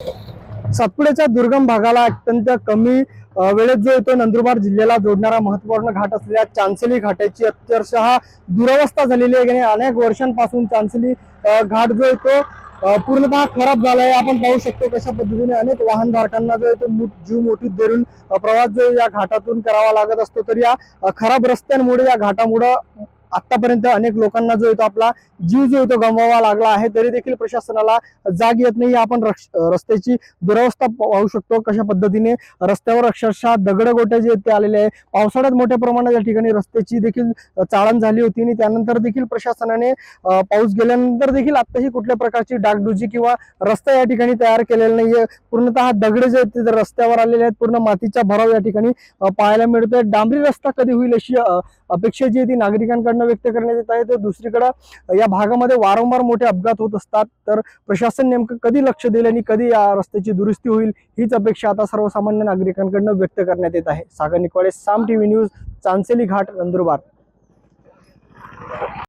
सातपुड्याच्या दुर्गम भागाला अत्यंत कमी वेळेत जो येतो नंदुरबार जिल्ह्याला जोडणारा महत्त्वपूर्ण घाट असलेल्या चांचली घाटाची अक्षरशः दुरवस्था झालेली आहे। गेल्या अनेक वर्षांपासून चांचली घाट जो येतो पूर्णतः खराब झाला आहे। आपण पाहू शकतो कशा पद्धतीने अनेक वाहनधारकांना जो येतो जीव मुठीत धरून प्रवास जो या घाटातून करावा लागत असतो। तर या खराब रस्त्यांमुळे या घाटामुळे आतापर्यंत अनेक लोकांना जो येतो आपला जीव जो येतो गमवावा लागला आहे, तरी देखील प्रशासनाला जाग येत नाही। आपण रस्त्याची दुरवस्था पाहू शकतो कशा पद्धतीने रस्त्यावर अक्षरशः दगडगोटे जे ते आलेले आहे। पावसाळ्यात मोठ्या प्रमाणात या ठिकाणी रस्त्याची देखील चाळण झाली होती आणि त्यानंतर देखील प्रशासनाने पाऊस गेल्यानंतर देखील आताही कुठल्या प्रकारची डागडुजी किंवा रस्ता या ठिकाणी तयार केलेला नाहीये। पूर्णतः दगड जे आहेत ते रस्त्यावर आलेले आहेत, पूर्ण मातीचा भराव या ठिकाणी पाहायला मिळतोय। डांबरी रस्ता कधी होईल अशी अपेक्षा जी आहे ती नागरिकांकडून व्यक्त करण्यात येत आहे। तर दुसरीकडे या भागामध्ये वारंवार मोठे अपघात होत असतात, तर प्रशासन नेमकं कधी लक्ष देईल आणि कधी या रस्त्याची दुरुस्ती होईल हीच अपेक्षा आता सर्वसामान्य नागरिकांकडून व्यक्त करण्यात येत आहे। सागर निकवाडे, साम टीव्ही न्यूज, चांचली घाट, नंदुरबार।